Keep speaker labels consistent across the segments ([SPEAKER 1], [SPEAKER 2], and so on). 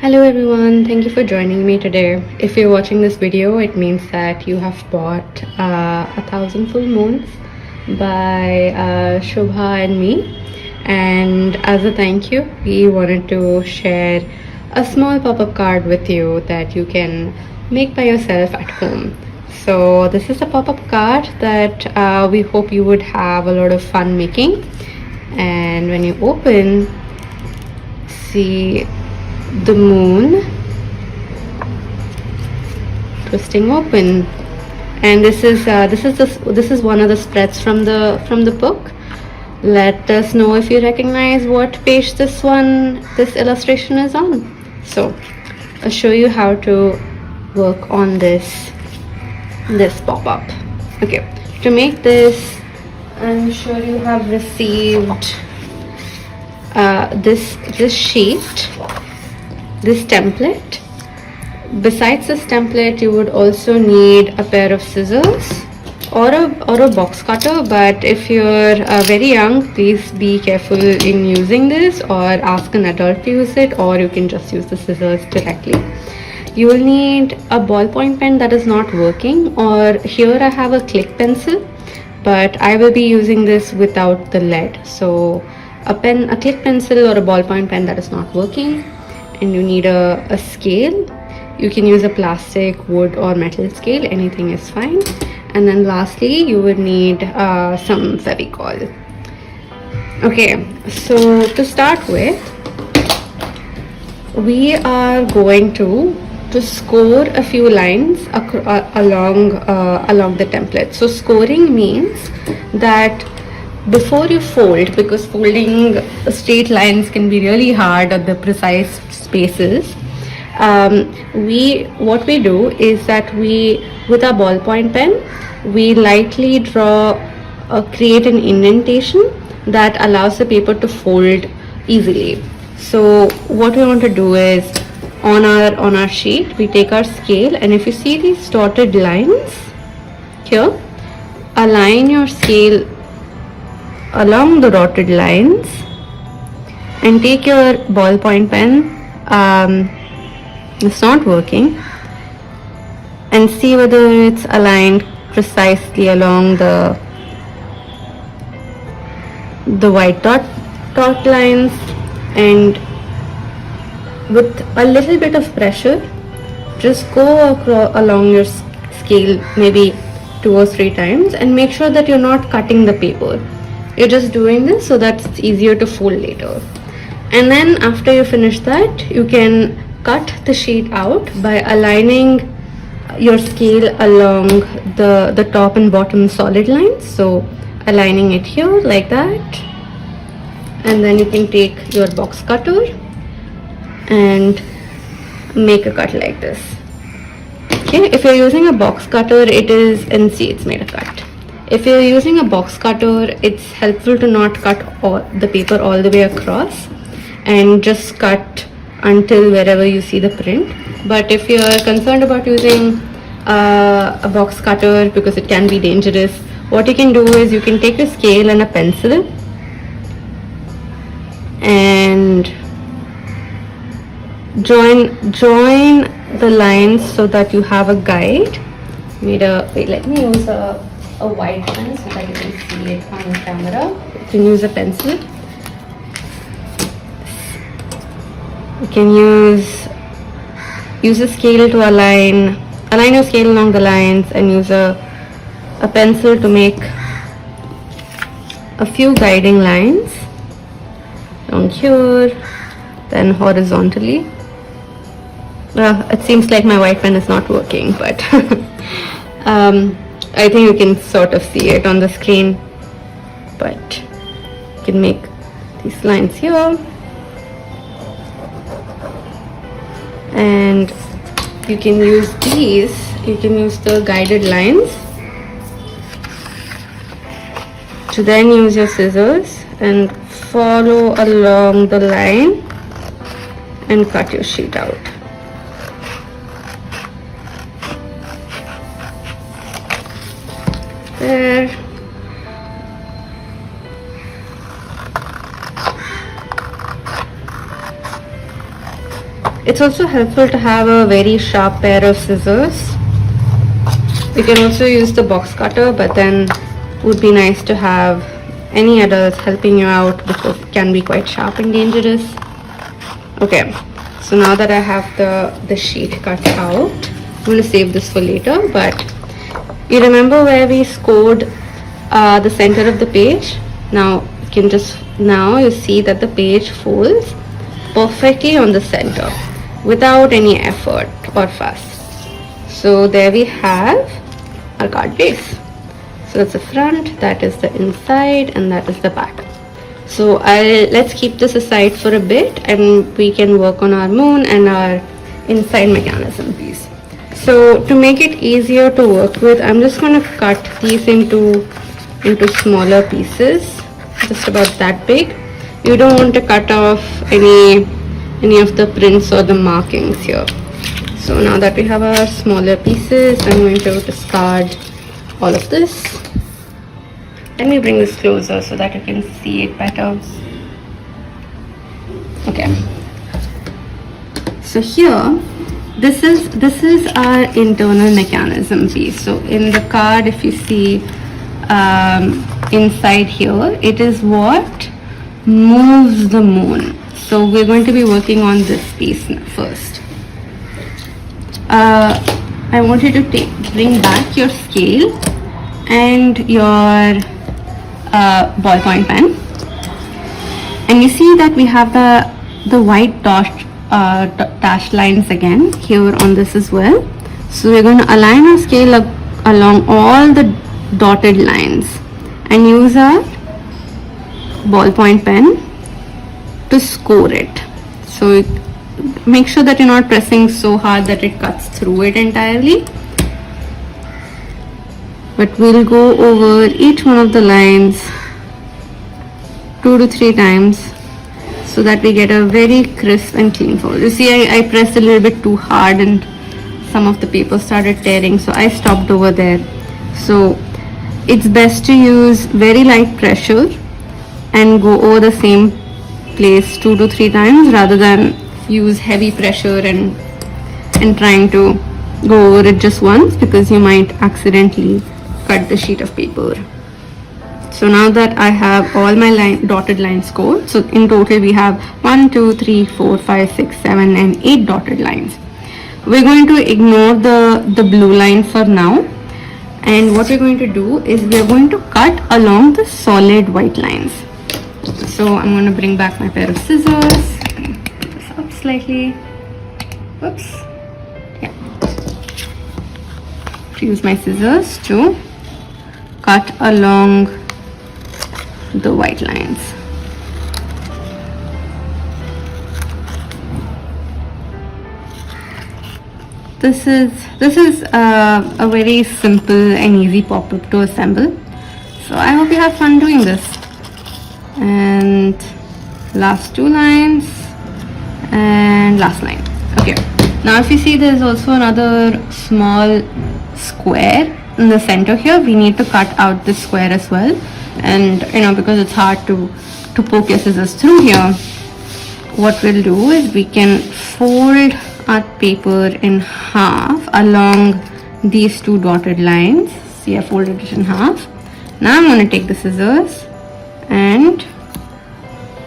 [SPEAKER 1] Hello everyone, thank you for joining me today. If you're watching this video, it means that you have bought A Thousand Full Moons by Shubha and me. And as a thank you, we wanted to share a small pop-up card with you that you can make by yourself at home. So this is a pop-up card that we hope you would have a lot of fun making. And when you open, see the moon twisting open, and this is one of the spreads from the book. Let us know if you recognize what page this illustration is on. So I'll show you how to work on this pop-up. Okay, to make this, I'm sure you have received this sheet, this template. Besides this template, you would also need a pair of scissors or a box cutter, but if you're very young, please be careful in using this, or ask an adult to use it, or you can just use the scissors directly. You will need a ballpoint pen that is not working, or here I have a click pencil, but I will be using this without the lead. So a click pencil or a ballpoint pen that is not working, and you need a scale. You can use a plastic, wood or metal scale, anything is fine. And then lastly, you would need some Fevicol. Okay, so to start with, we are going to score a few lines along the template. So scoring means that before you fold, because folding straight lines can be really hard at the precise spaces, what we do is that with our ballpoint pen, we lightly create an indentation that allows the paper to fold easily. So what we want to do is, on our sheet, we take our scale, and if you see these dotted lines here, align your scale along the dotted lines and take your ballpoint pen, it's not working, and see whether it's aligned precisely along the white dot lines, and with a little bit of pressure, just go along your scale maybe 2 or 3 times, and make sure that you're not cutting the paper. You're just doing this so that it's easier to fold later. And then after you finish that, you can cut the sheet out by aligning your scale along the top and bottom solid lines. So aligning it here like that, and then you can take your box cutter and make a cut like this. Okay, if you're using a box cutter, it's made a cut. If you're using a box cutter, it's helpful to not cut the paper all the way across, and just cut until wherever you see the print. But if you're concerned about using a box cutter because it can be dangerous, what you can do is you can take a scale and a pencil and join the lines so that you have a guide. Wait, let me use a white pen so that you can see it on the camera. You can use a pencil. You can use a scale to align your scale along the lines, and use a pencil to make a few guiding lines along here, then horizontally. It seems like my white pen is not working, but I think you can sort of see it on the screen. But you can make these lines here, and you can use the guided lines to then use your scissors and follow along the line and cut your sheet out. There. It's also helpful to have a very sharp pair of scissors. You can also use the box cutter, but then would be nice to have any adults helping you out because it can be quite sharp and dangerous. Okay, so now that I have the sheet cut out, I'm going to save this for later, but you remember where we scored the center of the page? Now you see that the page folds perfectly on the center without any effort or fuss. So there we have our card base. So that's the front, that is the inside, and that is the back. So let's keep this aside for a bit and we can work on our moon and our inside mechanism piece. So to make it easier to work with, I'm just going to cut these into smaller pieces, just about that big. You don't want to cut off any of the prints or the markings here. So now that we have our smaller pieces, I'm going to discard all of this. Let me bring this closer so that you can see it better. Okay. So here, this is our internal mechanism piece. So in the card, if you see inside here, it is what moves the moon. So we're going to be working on this piece first. I want you to bring back your scale and your ballpoint pen, and you see that we have the white dashed lines again here on this as well. So we're going to align our scale along all the dotted lines and use our ballpoint pen to score it. So make sure that you're not pressing so hard that it cuts through it entirely, but we'll go over each one of the lines 2 to 3 times so that we get a very crisp and clean fold. You see, I pressed a little bit too hard and some of the paper started tearing, so I stopped over there. So it's best to use very light pressure and go over the same place 2 to 3 times rather than use heavy pressure and trying to go over it just once, because you might accidentally cut the sheet of paper. So now that I have all my dotted lines scored, so in total we have 1, 2, 3, 4, 5, 6, 7 and 8 dotted lines. We're going to ignore the blue line for now, and what we're going to do is we're going to cut along the solid white lines. So I'm going to bring back my pair of scissors, put this up slightly, whoops, yeah, use my scissors to cut along the white lines. This is a very simple and easy pop-up to assemble. So I hope you have fun doing this. And last 2 lines and last line. Okay. Now if you see, there's also another small square in the center here. We need to cut out this square as well. And because it's hard to poke your scissors through here, what we'll do is we can fold our paper in half along these 2 dotted lines. See, I folded it in half. Now I'm going to take the scissors and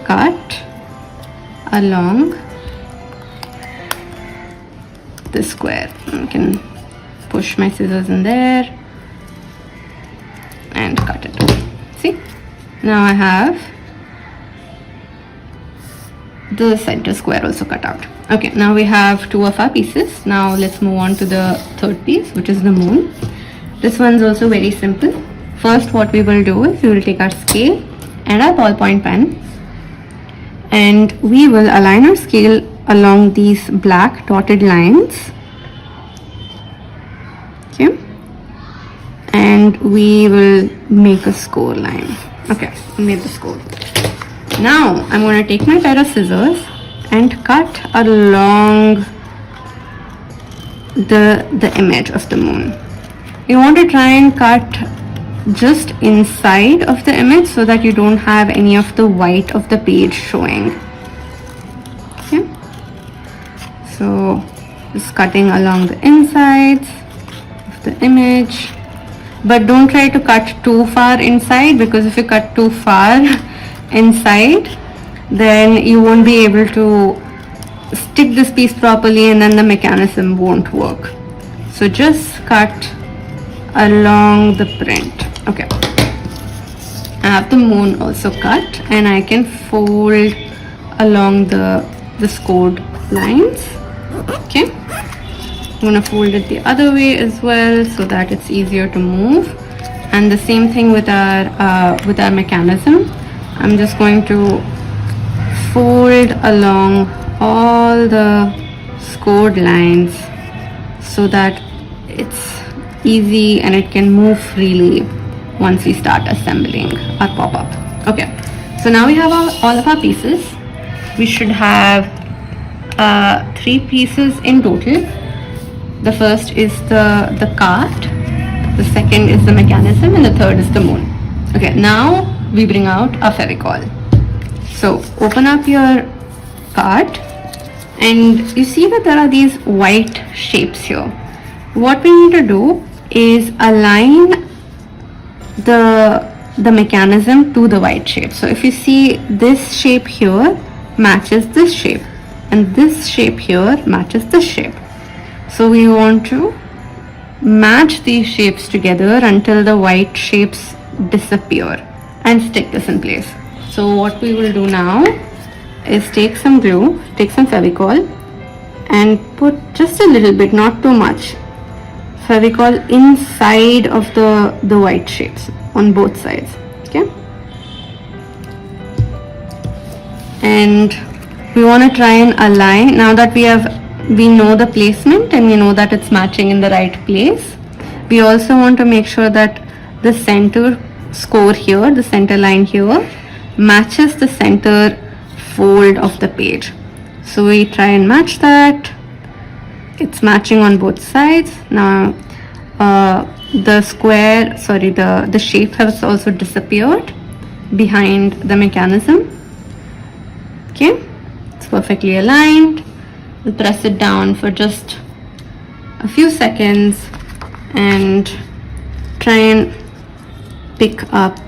[SPEAKER 1] cut along the square. I can push my scissors in there and cut it. See, now I have the center square also cut out. Okay, now we have 2 of our pieces. Now let's move on to the third piece, which is the moon. This one's also very simple. First, what we will do is we will take our scale and our ballpoint pen, and we will align our scale along these black dotted lines. Okay, and we will make a score line. Okay, I made the score. Now I'm going to take my pair of scissors and cut along the image of the moon. You want to try and cut just inside of the image so that you don't have any of the white of the page showing. Okay, So just cutting along the insides of the image, but don't try to cut too far inside, because if you cut too far inside, then you won't be able to stick this piece properly, and then the mechanism won't work. So just cut along the print. Okay, I have the moon also cut, and I can fold along the scored lines. Okay, I'm gonna fold it the other way as well so that it's easier to move. And the same thing with our mechanism. I'm just going to fold along all the scored lines so that it's easy and it can move freely once we start assembling our pop-up. Okay, so now we have all of our pieces. We should have 3 pieces in total. The first is the cart, the second is the mechanism, and the third is the moon. Okay, now we bring out our Fevicol. So open up your cart, and you see that there are these white shapes here. What we need to do is align the mechanism to the white shape. So if you see, this shape here matches this shape, and this shape here matches this shape. So we want to match these shapes together until the white shapes disappear, and stick this in place. So what we will do now is take some glue, take some Fevicol, and put just a little bit, not too much, Fevicol inside of the white shapes on both sides. Okay, and we want to try and align. Now that we know the placement and we know that it's matching in the right place, we also want to make sure that the center score here, the center line here, matches the center fold of the page. So we try and match that. It's matching on both sides. Now the square, sorry, the shape has also disappeared behind the mechanism. Okay, it's perfectly aligned. We'll press it down for just a few seconds and try and pick up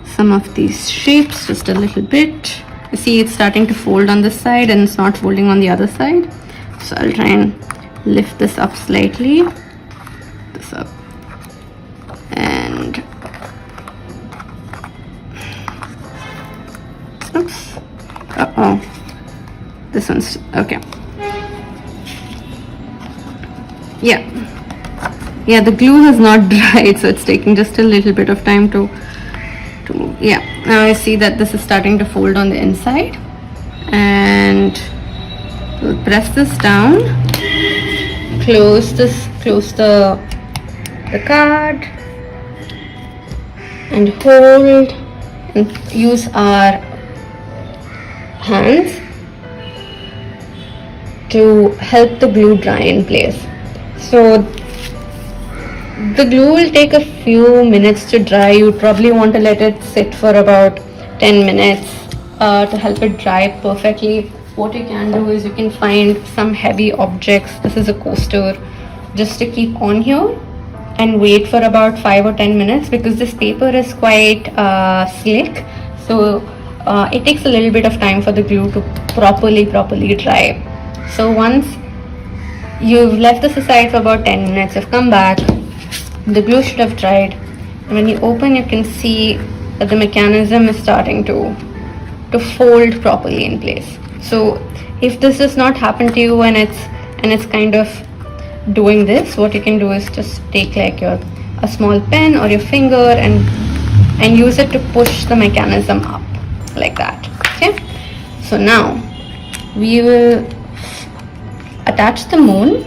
[SPEAKER 1] some of these shapes just a little bit. You see it's starting to fold on this side and it's not folding on the other side. So I'll try and lift this up slightly, this up, and oops, this one's okay. Yeah, the glue has not dried, so it's taking just a little bit of time to move. Yeah, now I see that this is starting to fold on the inside, and we'll press this down, close the card, and hold, and use our hands to help the glue dry in place. So the glue will take a few minutes to dry. You probably want to let it sit for about 10 minutes to help it dry perfectly. What you can do is you can find some heavy objects. This is a coaster, just to keep on here and wait for about 5 or 10 minutes, because this paper is quite slick. So it takes a little bit of time for the glue to properly dry. So once you've left this aside for about 10 minutes, you've come back, the glue should have dried, and when you open, you can see that the mechanism is starting to fold properly in place. So if this does not happen to you and it's kind of doing this, what you can do is just take like a small pen or your finger and use it to push the mechanism up like that. Okay, so now we will attach the moon.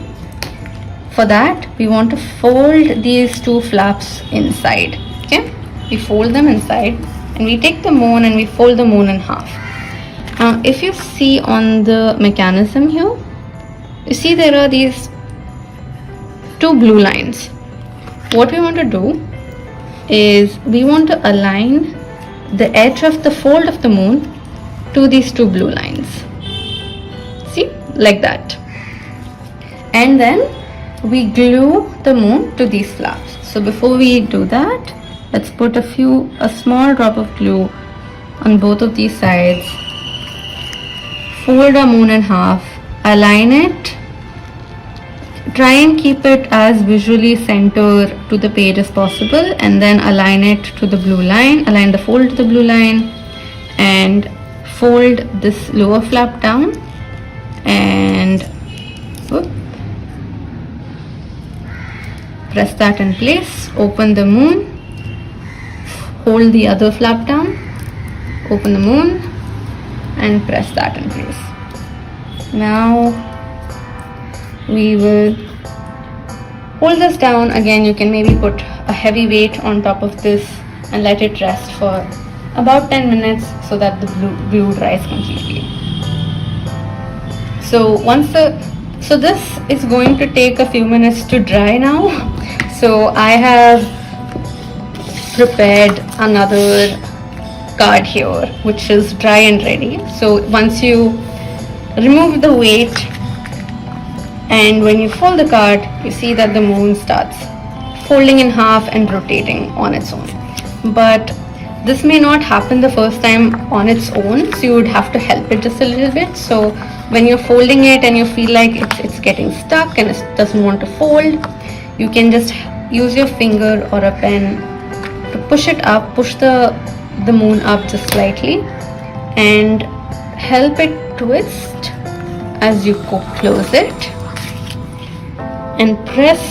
[SPEAKER 1] For that, we want to fold these two flaps inside. Okay, we fold them inside, and we take the moon and we fold the moon in half. Now if you see on the mechanism here, you see there are these two blue lines. What we want to do is we want to align the edge of the fold of the moon to these two blue lines. See, like that. And then we glue the moon to these flaps. So before we do that, let's put a small drop of glue on both of these sides. Fold our moon in half, align it, try and keep it as visually center to the page as possible, and then align it to the blue line, align the fold to the blue line, and fold this lower flap down, and press that in place, open the moon, hold the other flap down, open the moon, and press that in place. Now we will hold this down. Again, you can maybe put a heavy weight on top of this and let it rest for about 10 minutes so that the glue dries completely. So this is going to take a few minutes to dry now. So I have prepared another card here which is dry and ready. So once you remove the weight and when you fold the card, you see that the moon starts folding in half and rotating on its own. But this may not happen the first time on its own, so you would have to help it just a little bit. So when you're folding it and you feel like it's getting stuck and it doesn't want to fold, you can just use your finger or a pen to push it up, push the moon up just slightly and help it twist as you close it, and press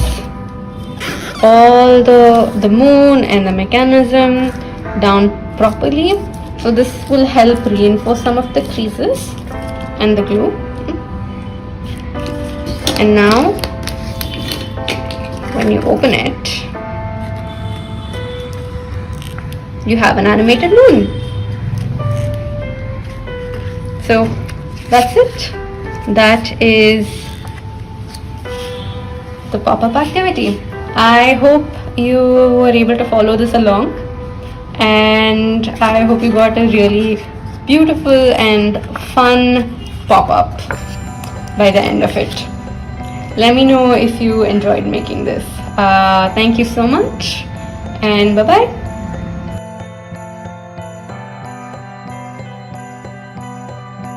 [SPEAKER 1] all the moon and the mechanism down properly. So this will help reinforce some of the creases and the glue. And now when you open it, you have an animated moon. So that's it. That is the pop-up activity. I hope you were able to follow this along, and I hope you got a really beautiful and fun pop-up by the end of it. Let me know if you enjoyed making this. Thank you so much, and bye-bye.